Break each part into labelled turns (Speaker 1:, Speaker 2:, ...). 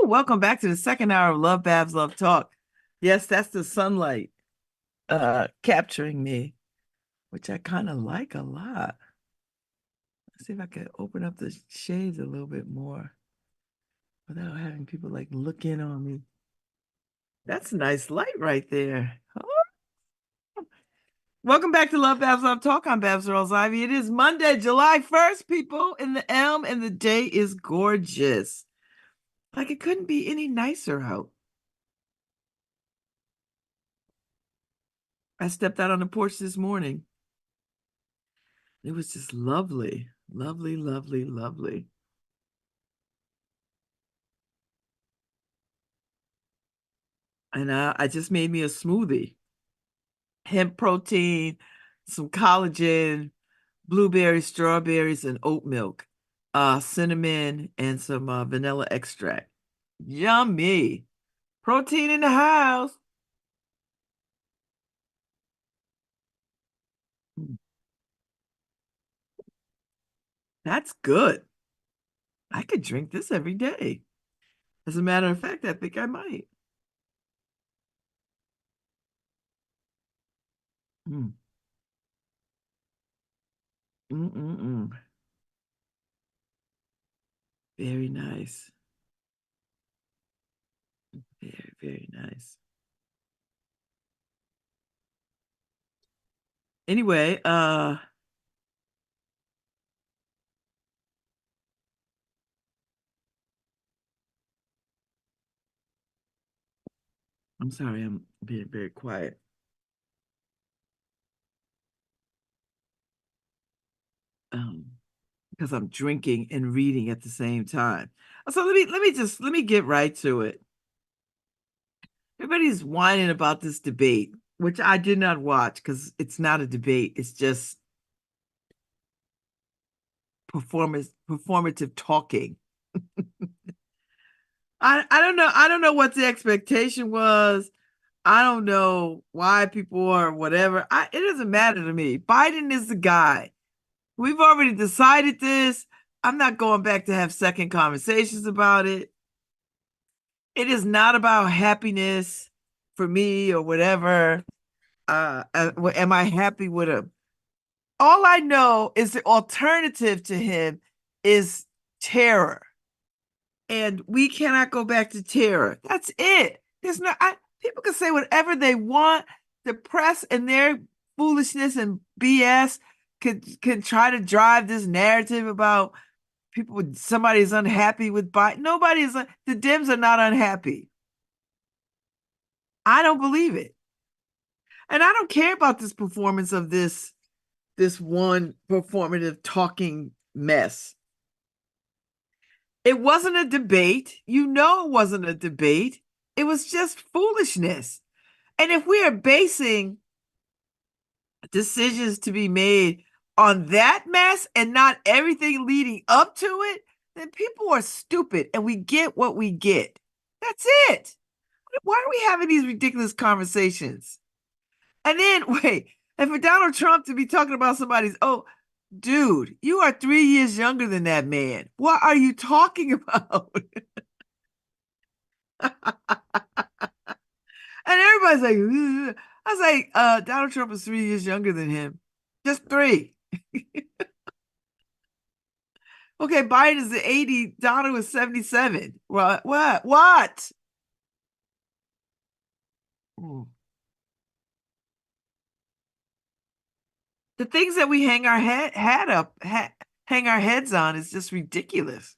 Speaker 1: Welcome back to the second hour of LoveBabz, Love Talk. Yes, that's the sunlight capturing me, which I kind of like a lot. Let's see if I can open up the shades a little bit more without having people like look in on me. That's a nice light right there. Oh. Welcome back to LoveBabz, Love Talk. I'm Babz Rawls-Ivy. It is Monday, July 1st, people, in the Elm, and the day is gorgeous. Like it couldn't be any nicer out. I stepped out on the porch this morning. It was just lovely, lovely, lovely, lovely. And I just made me a smoothie. Hemp protein, some collagen, blueberries, strawberries, and oat milk, cinnamon, and some vanilla extract. Yummy. Protein in the house. Mm, that's good. I could drink this every day. As a matter of fact, I think I might. Mm. Mm-mm-mm. Very nice. Very, very nice. Anyway, I'm sorry, I'm being very quiet. Um, because I'm drinking and reading at the same time. So let me get right to it. Everybody's whining about this debate, which I did not watch because it's not a debate. It's just performative talking. I don't know what the expectation was. I don't know why people are whatever. It doesn't matter to me. Biden is the guy. We've already decided this. I'm not going back to have second conversations about it. It is not about happiness for me or whatever. Am I happy with him? All I know is the alternative to him is terror. And we cannot go back to terror. That's it. There's no people can say whatever they want. The press and their foolishness and BS can try to drive this narrative about people somebody's unhappy with Biden. The Dems are not unhappy. I don't believe it. And I don't care about this performance of this one performative talking mess. It wasn't a debate. You know it wasn't a debate. It was just foolishness. And if we are basing decisions to be made on that mess and not everything leading up to it, then people are stupid and we get what we get. That's it. Why are we having these ridiculous conversations? And then, wait, and for Donald Trump to be talking about somebody's, oh, dude, you are 3 years younger than that man. What are you talking about? And everybody's like, ugh. I was like, Donald Trump is 3 years younger than him. Just three. Okay, Biden is 80, Donald is 77. What? Mm. The things that we hang our heads on is just ridiculous.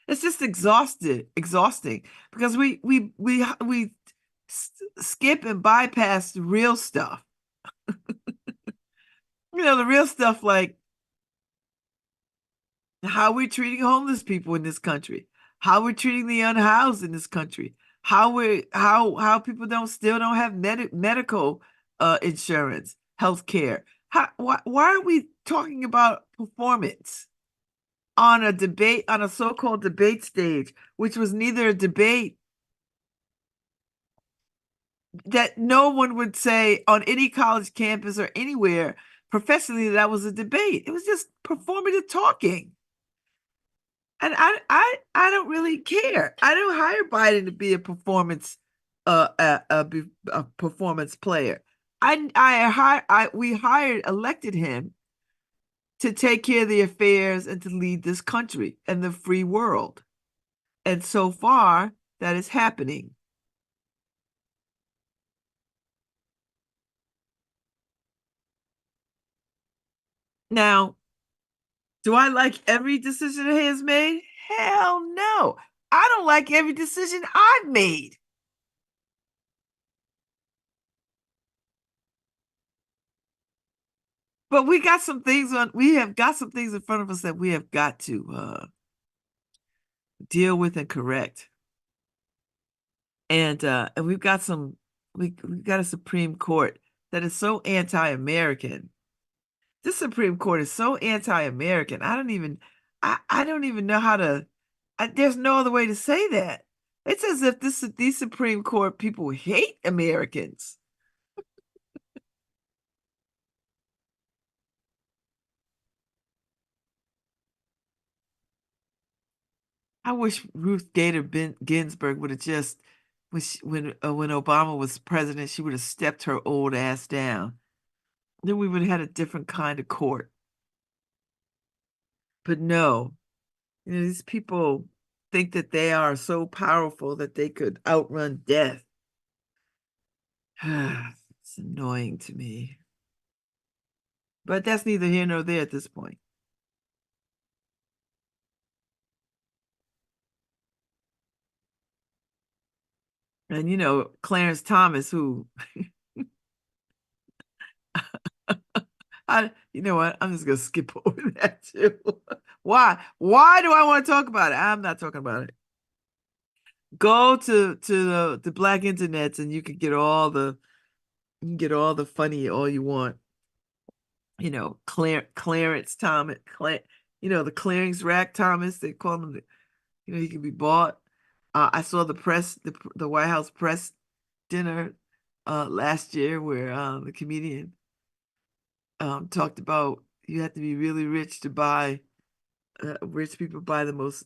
Speaker 1: It's just exhausting because we skip and bypass the real stuff. The real stuff like how we're treating homeless people in this country, how we're treating the unhoused in this country, how people don't have medical insurance, health care. Why are we talking about performance on a so-called debate stage, which was neither a debate that no one would say on any college campus or anywhere professionally that was a debate. It was just performative talking. And I don't really care. I don't hire Biden to be a performance a performance player. We hired elected him to take care of the affairs and to lead this country and the free world. And so far, that is happening. Now, do I like every decision he has made? Hell no. I don't like every decision I've made. But we have got some things in front of us that we have got to deal with and correct. And we've got a Supreme Court that is so anti-American. This Supreme Court is so anti-American. I don't even know how to there's no other way to say that. It's as if these Supreme Court people hate Americans. I wish Ruth Gator Ginsburg would have just when Obama was president, she would have stepped her old ass down. Then we would have had a different kind of court. But no, these people think that they are so powerful that they could outrun death. It's annoying to me. But that's neither here nor there at this point. And Clarence Thomas, who you know what? I'm just gonna skip over that too. Why? Why do I want to talk about it? I'm not talking about it. Go to the black internets and you can get all the funny all you want. Clarence Thomas, the clearings rack Thomas. They call him. He can be bought. I saw the White House press dinner last year where the comedian talked about you have to be really rich to buy. Rich people buy the most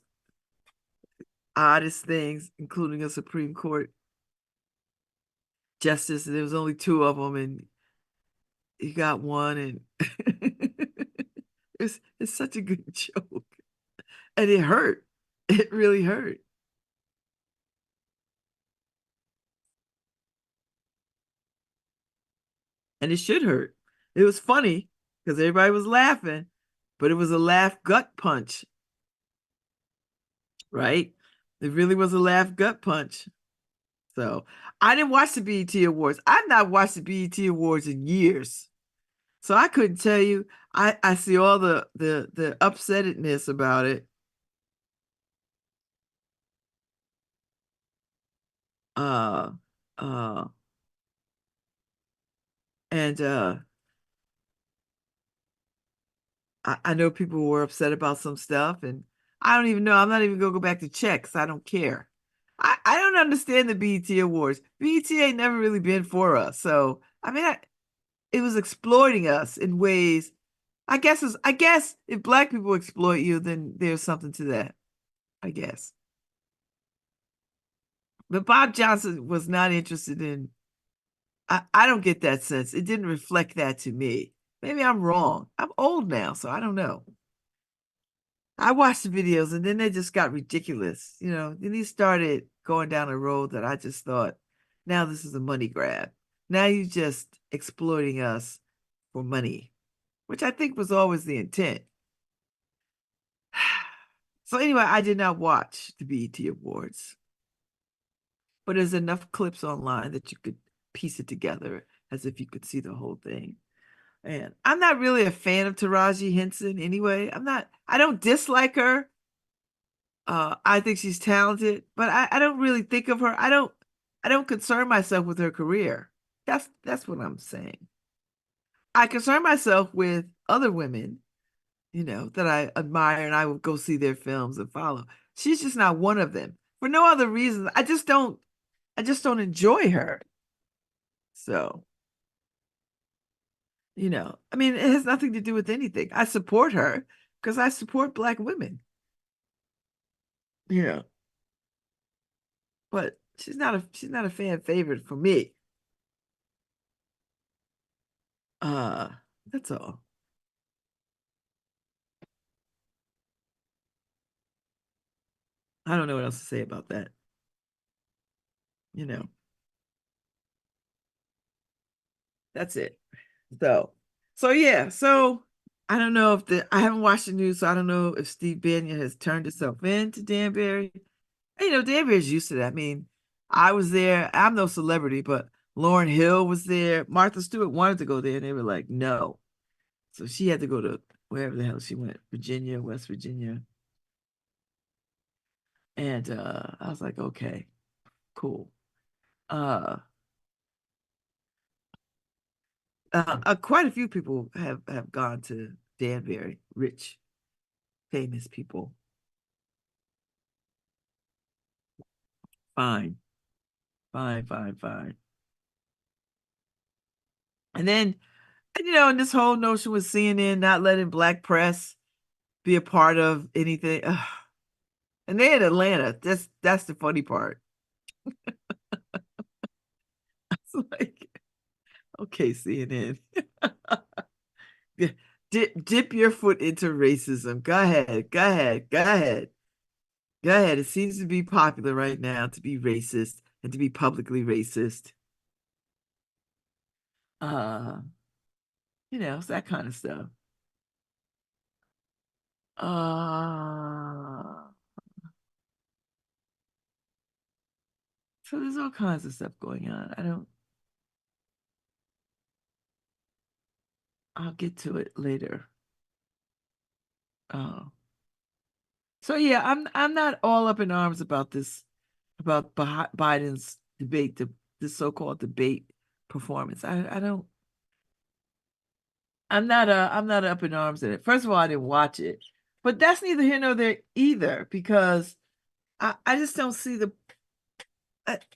Speaker 1: oddest things, including a Supreme Court justice. There was only two of them, and he got one, and it's such a good joke, and it hurt. It really hurt, and it should hurt. It was funny because everybody was laughing, but it was a laugh gut punch, right? It really was a laugh gut punch. So I didn't watch the BET Awards. I've not watched the BET Awards in years. So I couldn't tell you. I see all the upsetness about it. Uh uh and I know people were upset about some stuff, and I don't even know. I'm not even gonna go back to check 'cause I don't care. I don't understand the BET Awards. BET ain't never really been for us. So I mean it was exploiting us in ways. I guess if black people exploit you, then there's something to that, I guess. But Bob Johnson was not interested in I don't get that sense. It didn't reflect that to me. Maybe I'm wrong. I'm old now, so I don't know. I watched the videos and then they just got ridiculous. Then he started going down a road that I just thought, now this is a money grab. Now you just exploiting us for money, which I think was always the intent. So anyway, I did not watch the BET Awards, but there's enough clips online that you could piece it together as if you could see the whole thing. And I'm not really a fan of Taraji Henson anyway. I don't dislike her. I think she's talented, but I don't really think of her. I don't concern myself with her career. That's what I'm saying. I concern myself with other women, that I admire and I will go see their films and follow. She's just not one of them. For no other reason. I just don't enjoy her. So, I mean, it has nothing to do with anything. I support her because I support black women. Yeah, but she's not a fan favorite for me. Uh, that's all. I don't know what else to say about that. You know, that's it. So, so yeah, so I don't know if I haven't watched the news, so I don't know if Steve Bannon has turned himself in to Danbury. And, Danbury's used to that. I mean, I was there. I'm no celebrity, but Lauryn Hill was there. Martha Stewart wanted to go there, and they were like, no. So she had to go to wherever the hell she went, Virginia, West Virginia. And I was like, okay, cool. Uh, Quite a few people have gone to Danbury, rich, famous people. Fine, fine, fine, fine. And then, and this whole notion with CNN not letting black press be a part of anything. Ugh. And they're in Atlanta. That's the funny part. It's like, okay, CNN. Dip your foot into racism. Go ahead. Go ahead. Go ahead. Go ahead. It seems to be popular right now to be racist and to be publicly racist. Uh, it's that kind of stuff. Uh, so there's all kinds of stuff going on. I'll get to it later. Uh, so yeah, I'm not all up in arms about this, about Biden's debate, the so-called debate performance. I don't. I'm not up in arms at it. First of all, I didn't watch it, but that's neither here nor there either because I just don't see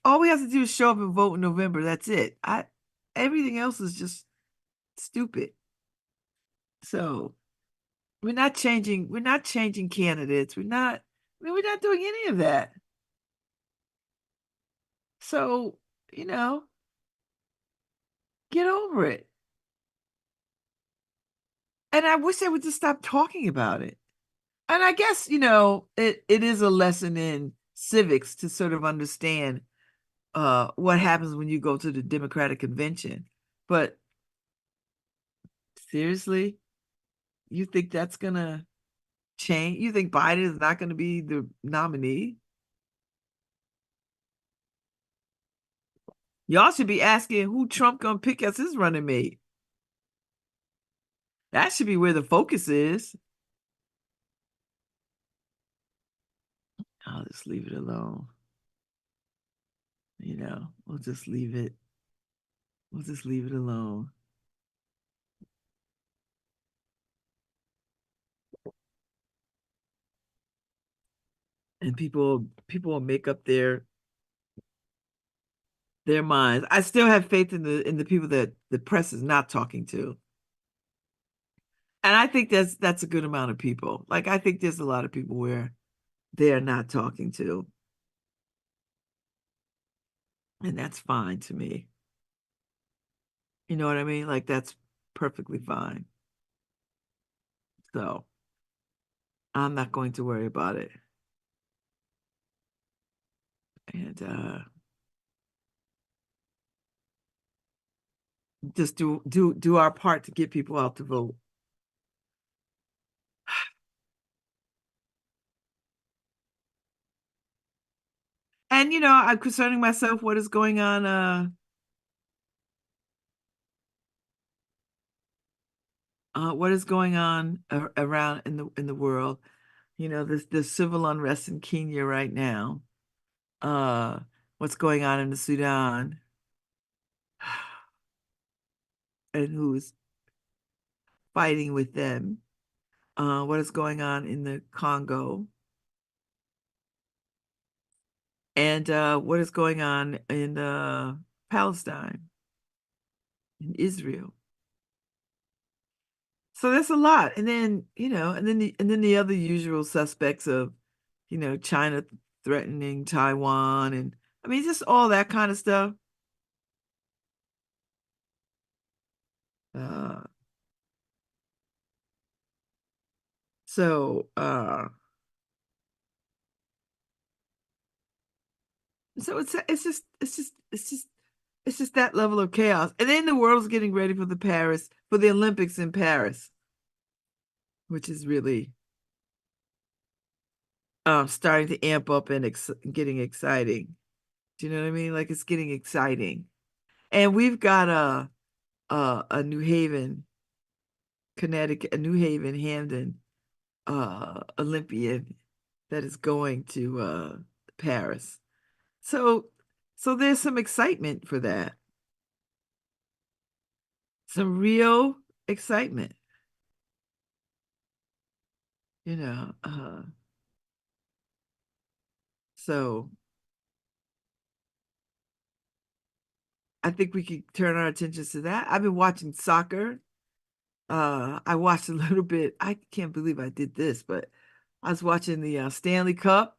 Speaker 1: all we have to do is show up and vote in November. That's it. Everything else is just stupid. So we're not changing candidates. I mean, we're not doing any of that. So, you know, get over it. And I wish they would just stop talking about it. And I guess, it is a lesson in civics to sort of understand what happens when you go to the Democratic convention. But seriously, you think that's gonna change? You think Biden is not gonna be the nominee? Y'all should be asking who Trump gonna pick as his running mate. That should be where the focus is. I'll just leave it alone. We'll just leave it. We'll just leave it alone. And people will make up their minds. I still have faith in the people that the press is not talking to. And I think that's a good amount of people. Like I think there's a lot of people where they're not talking to, and that's fine to me. You know what I mean? Like that's perfectly fine. So I'm not going to worry about it. And just do our part to get people out to vote. And I'm concerning myself what is going on what is going on around in the world. This civil unrest in Kenya right now. Uh what's going on in the Sudan and who's fighting with them. What is going on in the Congo and what is going on in Palestine, in Israel. So that's a lot. And then, and then the other usual suspects of China threatening Taiwan, and I mean just all that kind of stuff. Uh, so uh so it's just that level of chaos. And then the world's getting ready for the Olympics in Paris, which is really starting to amp up and getting exciting. Do you know what I mean? Like it's getting exciting. And we've got a New Haven, Connecticut, a New Haven, Hamden Olympian that is going to Paris. So so there's some excitement for that. Some real excitement, you know. So I think we could turn our attentions to that. I've been watching soccer. I watched a little bit. I can't believe I did this, but I was watching the Stanley Cup.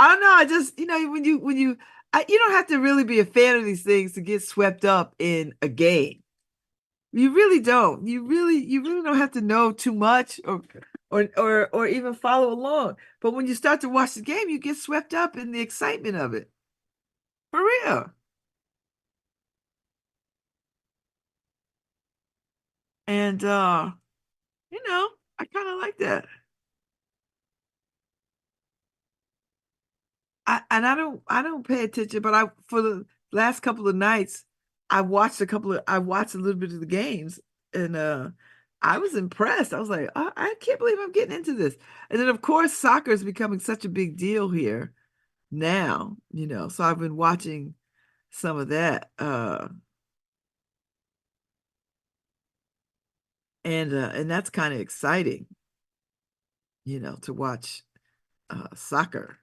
Speaker 1: I don't know. I just, you don't have to really be a fan of these things to get swept up in a game. You really don't. You really don't have to know too much or even follow along. But when you start to watch the game, you get swept up in the excitement of it. For real. And you know, I kind of like that. I don't pay attention, but I for the last couple of nights, I watched a little bit of the games, and I was impressed. I was like, I can't believe I'm getting into this. And then of course soccer is becoming such a big deal here now, so I've been watching some of that. And that's kind of exciting, to watch soccer.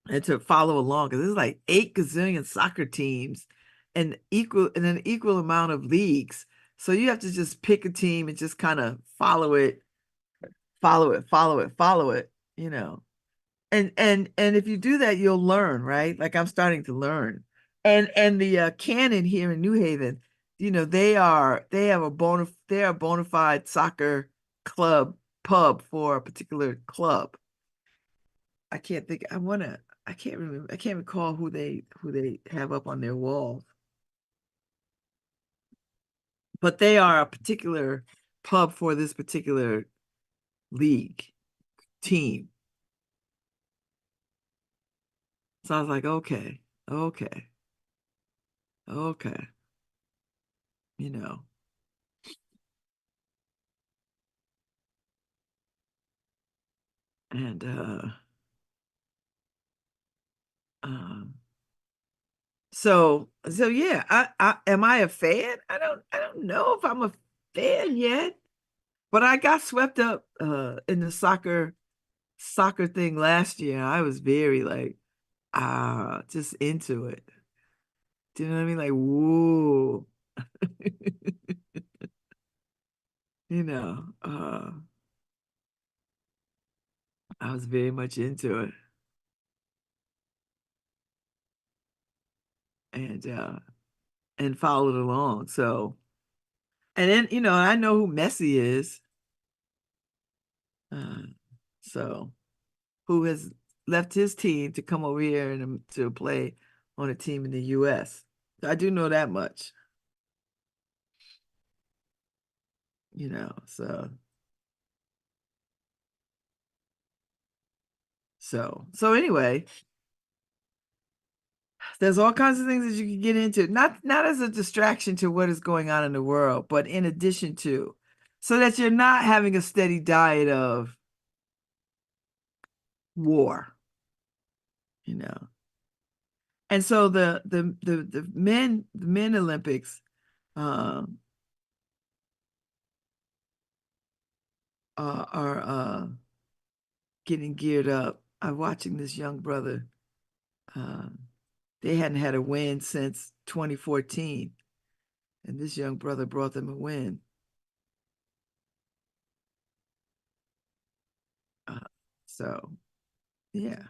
Speaker 1: And to follow along because there's like 8 gazillion soccer teams and an equal amount of leagues. So you have to just pick a team and just kind of follow it, you know. And if you do that, you'll learn, right? Like I'm starting to learn. And the Canon here in New Haven, they are a bona fide soccer club pub for a particular club. I can't think. I can't remember. I can't recall who they have up on their wall, but they are a particular pub for this particular league team. So I was like, okay, okay, okay, you know, and um, so yeah. I am I a fan? I don't know if I'm a fan yet, but I got swept up in the soccer thing last year. I was very like just into it. Do you know what I mean? Like, whoa, you know, I was very much into it. And followed along. So, and then, I know who Messi is. Uh, so who has left his team to come over here and to play on a team in the US. I do know that much, so anyway, there's all kinds of things that you can get into, not as a distraction to what is going on in the world, but in addition to, so that you're not having a steady diet of war, you know. And so the men Olympics um are getting geared up. I'm watching this young brother. Um, they hadn't had a win since 2014, and this young brother brought them a win. So yeah,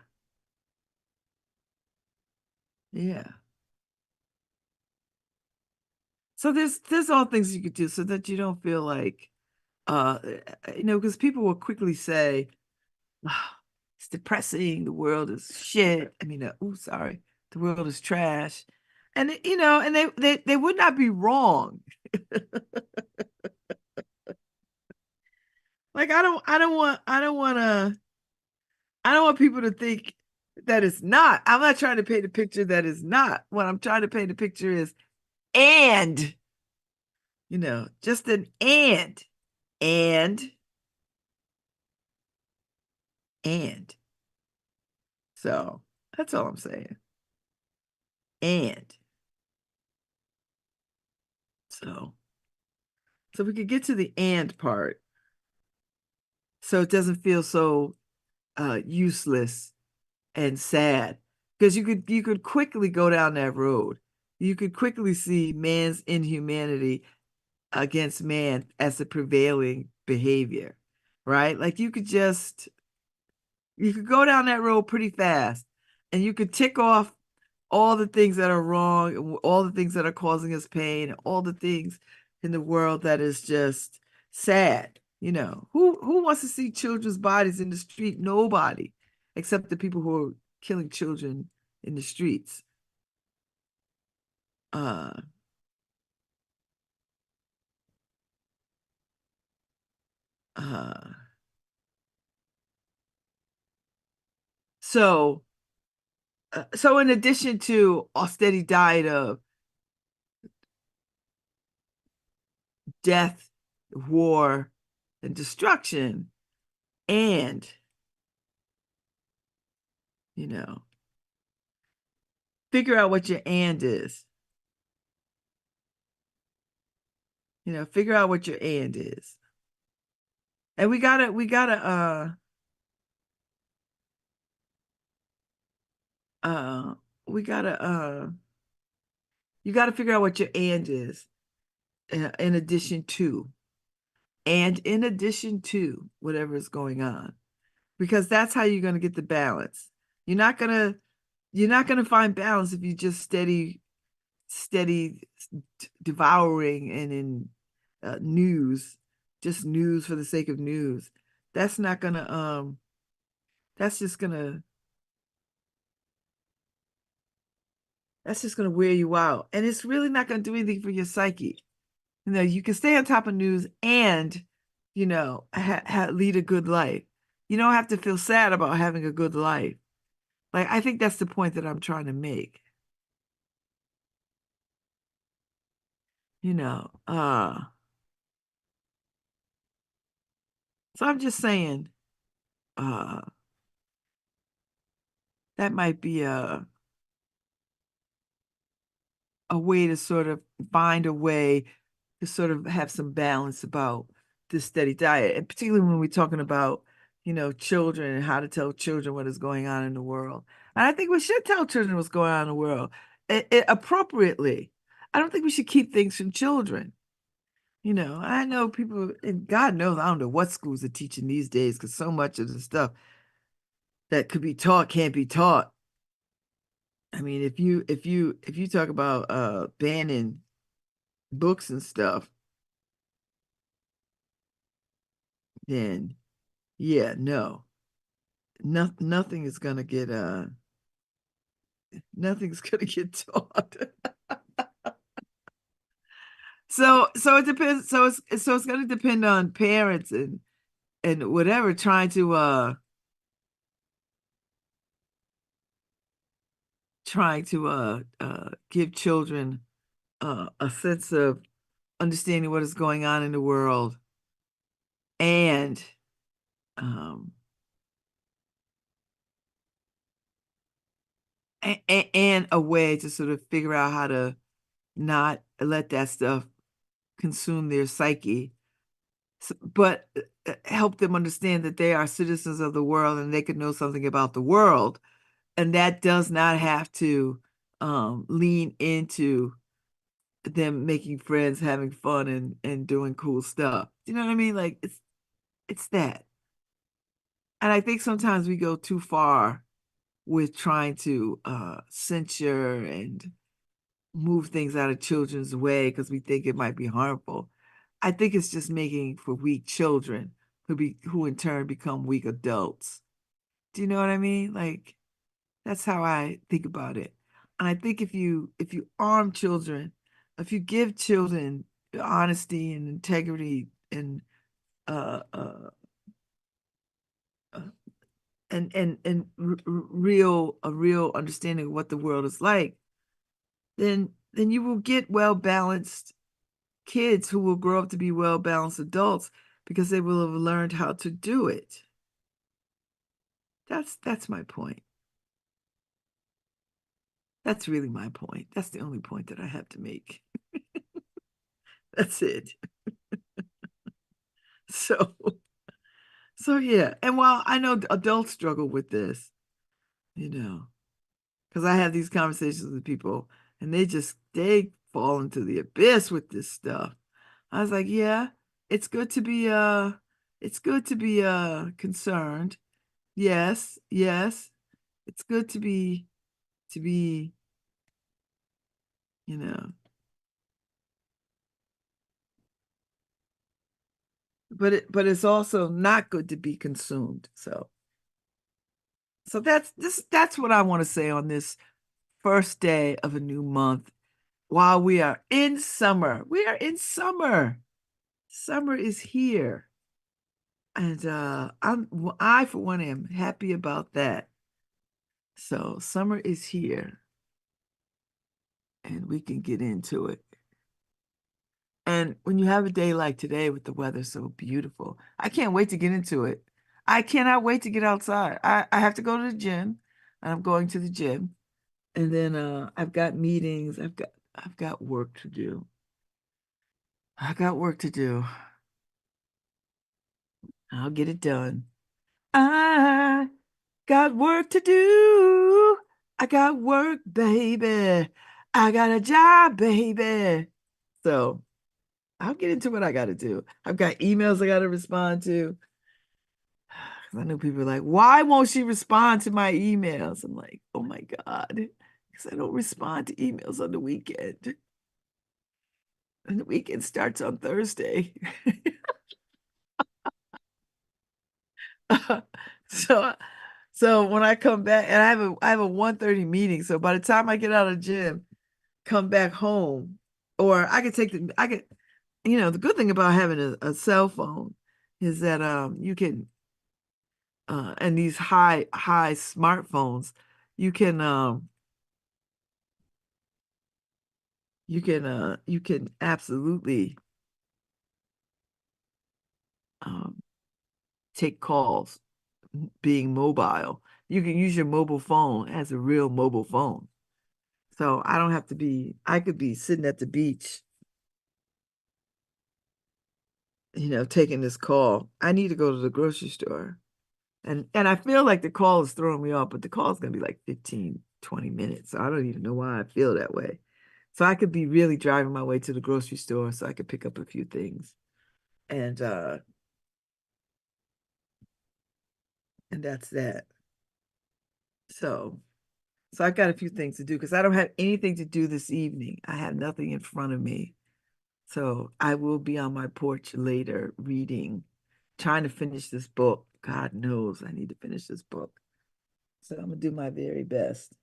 Speaker 1: yeah. So there's all things you could do so that you don't feel like because people will quickly say, "Ah, it's depressing, the world is shit. I mean, oh sorry, the world is trash." And and they would not be wrong. Like I don't want people to think that it's not. I'm not trying to paint a picture that is not. What I'm trying to paint a picture is and, just an and, and. So that's all I'm saying. And so so we could get to the and part so it doesn't feel so useless and sad. Because you could quickly go down that road. You could quickly see man's inhumanity against man as the prevailing behavior, right? Like you could go down that road pretty fast and you could tick off all the things that are wrong, and all the things that are causing us pain, and all the things in the world that is just sad. Who wants to see children's bodies in the street? Nobody, except the people who are killing children in the streets. Uh, uh, so so in addition to a steady diet of death, war, and destruction, and you know, figure out what your and is. Figure out what your and is. And uh we gotta you gotta figure out what your and is in addition to whatever is going on, because that's how you're gonna get the balance. You're not gonna find balance if you just steady devouring and in news, just news for the sake of news. That's not gonna that's just gonna that's just gonna wear you out, and it's really not gonna do anything for your psyche. You can stay on top of news and lead a good life. You don't have to feel sad about having a good life. Like, I think that's the point that I'm trying to make. you know uh so I'm just saying, uh that might be a way to sort of find a way to sort of have some balance about this steady diet. And particularly when we're talking about, children and how to tell children what is going on in the world. And I think we should tell children what's going on in the world appropriately. I don't think we should keep things from children. I know people, and God knows, I don't know what schools are teaching these days because so much of the stuff that could be taught can't be taught. I mean, if you talk about banning books and stuff, then yeah, no, nothing is gonna get nothing's gonna get taught. So it depends. So it's gonna depend on parents and whatever trying to give children a sense of understanding what is going on in the world, and um and a way to sort of figure out how to not let that stuff consume their psyche, but help them understand that they are citizens of the world and they could know something about the world. And that does not have to lean into them making friends, having fun, and doing cool stuff. You know what I mean? Like it's that. And I think sometimes we go too far with trying to censure and move things out of children's way because we think it might be harmful. I think it's just making for weak children who in turn become weak adults. Do you know what I mean? Like that's how I think about it. And I think if you arm children, if you give children honesty and integrity and uh, uh, uh real a real understanding of what the world is like, then you will get well balanced kids who will grow up to be well balanced adults because they will have learned how to do it. That's my point. That's really my point. That's the only point that I have to make. That's it. So so yeah. And while I know adults struggle with this, you know, because I have these conversations with people and they fall into the abyss with this stuff. I was like, yeah, it's good to be concerned. Yes, yes. It's good to be, you know, but it's also not good to be consumed. So that's what I want to say on this first day of a new month while we are in summer. We are in summer. Summer is here. And I for one am happy about that. So summer is here and we can get into it. And when you have a day like today with the weather so beautiful, I can't wait to get into it. I cannot wait to get outside. I have to go to the gym, and I'm going to the gym. And then I've got meetings. I've got work to do. I got work to do. I'll get it done. I got work to do. I got work, baby. I got a job, baby. So I'll get into what I got to do. I've got emails I got to respond to. 'Cause I know people are like, why won't she respond to my emails? I'm like, oh my God, because I don't respond to emails on the weekend. And the weekend starts on Thursday. So so when I come back and I have a 1:30 meeting. So by the time I get out of the gym, come back home, or I could, the good thing about having a cell phone is that you can and these high smartphones, you can you can absolutely um take calls being mobile. You can use your mobile phone as a real mobile phone. So I don't have to I could be sitting at the beach, taking this call. I need to go to the grocery store. And I feel like the call is throwing me off, but the call is going to be like 15, 20 minutes. So I don't even know why I feel that way. So I could be really driving my way to the grocery store so I could pick up a few things. And and that's that. So so I've got a few things to do because I don't have anything to do this evening. I have nothing in front of me. So I will be on my porch later reading, trying to finish this book. God knows I need to finish this book. So I'm gonna do my very best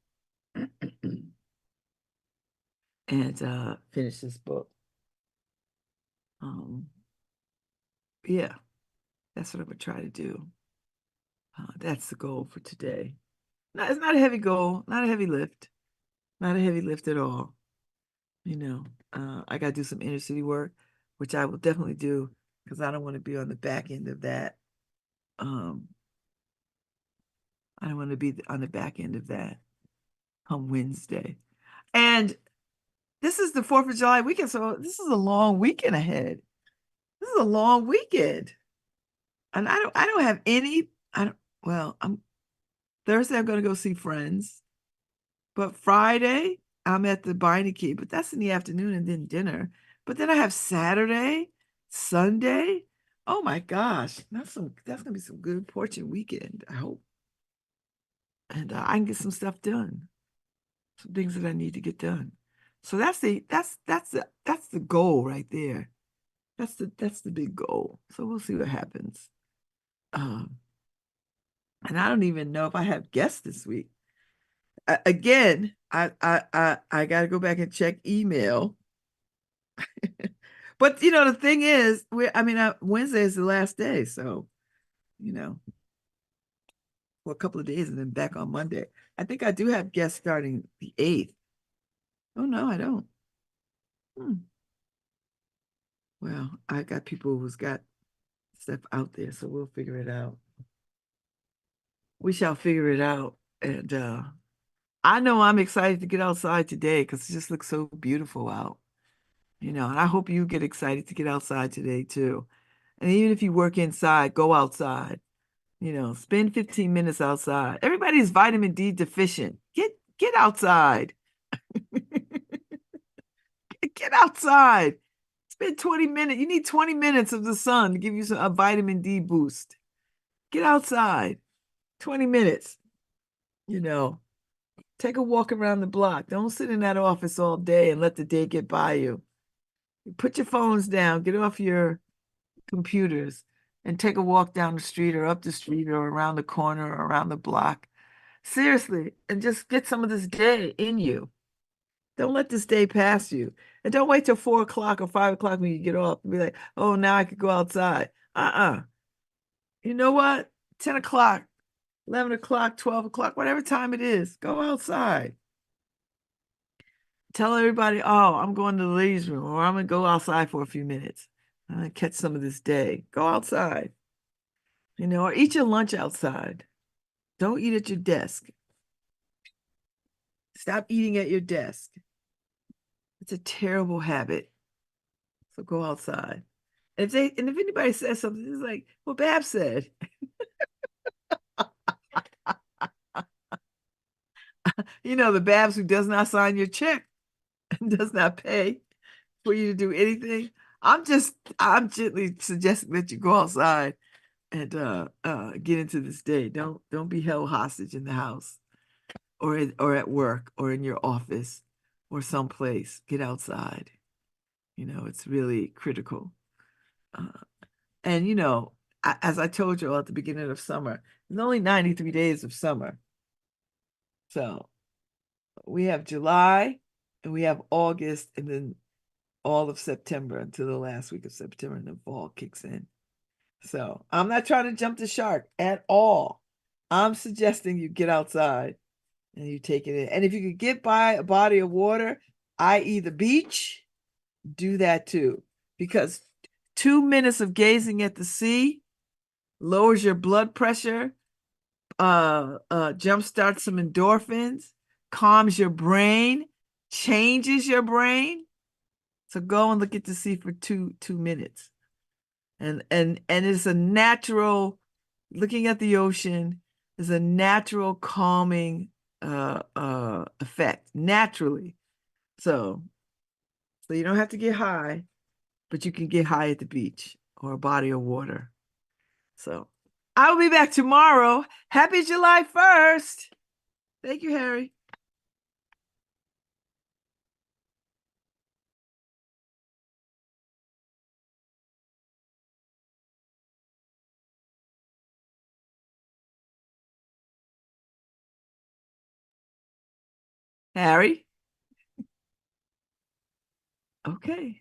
Speaker 1: and finish this book. Um, yeah, that's what I'm gonna try to do. That's the goal for today. No, it's not a heavy goal, not a heavy lift, not a heavy lift at all. You know, I gotta do some inner city work, which I will definitely do because I don't want to be on the back end of that. Um, I don't want to be on the back end of that on Wednesday. And this is the 4th of July weekend, so this is a long weekend ahead. This is a long weekend. And I don't have any, I don't, well, I'm Thursday I'm gonna go see friends, but Friday I'm at the Binding Key, but that's in the afternoon and then dinner. But then I have Saturday, Sunday. Oh my gosh, that's gonna be some good porching weekend, I hope. And I can get some stuff done, some things that I need to get done. So that's the goal right there. That's the big goal. So we'll see what happens. Um, and I don't even know if I have guests this week. Again, I got to go back and check email. But the thing is, Wednesday is the last day, so you know, for a couple of days, and then back on Monday. I think I do have guests starting the 8th. Oh no, I don't. Hmm. Well, I got people who's got stuff out there, so we'll figure it out. We shall figure it out. And I know I'm excited to get outside today because it just looks so beautiful out. And I hope you get excited to get outside today too. And even if you work inside, go outside. Spend 15 minutes outside. Everybody's vitamin D deficient. Get outside. Get outside. Spend 20 minutes. You need 20 minutes of the sun to give you a vitamin D boost. Get outside. 20 minutes. You know, take a walk around the block. Don't sit in that office all day and let the day get by you. Put your phones down, get off your computers, and take a walk down the street or up the street or around the corner or around the block. Seriously, and just get some of this day in you. Don't let this day pass you. And don't wait till 4 o'clock or 5 o'clock when you get off and be like, oh, now I could go outside. You know what? 10 o'clock, 11 o'clock, 12 o'clock, whatever time it is, go outside. Tell everybody, oh, I'm going to the ladies' room, or I'm going to go outside for a few minutes. I'm going to catch some of this day. Go outside, or eat your lunch outside. Don't eat at your desk. Stop eating at your desk. It's a terrible habit. So go outside. And if anybody says something, it's like, well, Babz said. The Babz who does not sign your check and does not pay for you to do anything. I'm gently suggesting that you go outside and get into this day. Don't be held hostage in the house or at work or in your office or someplace. Get outside. It's really critical. Uh, and as I told you all at the beginning of summer, there's only 93 days of summer. So we have July and we have August and then all of September until the last week of September, and then fall kicks in. So I'm not trying to jump the shark at all. I'm suggesting you get outside and you take it in. And if you could get by a body of water, i.e. the beach, do that too. Because 2 minutes of gazing at the sea lowers your blood pressure, jumpstarts some endorphins, calms your brain, changes your brain. So go and look at the sea for 2 minutes. And it's a natural, looking at the ocean is a natural calming effect, naturally. So you don't have to get high, but you can get high at the beach or a body of water. So I will be back tomorrow. Happy July 1st. Thank you, Harry. Harry? Okay.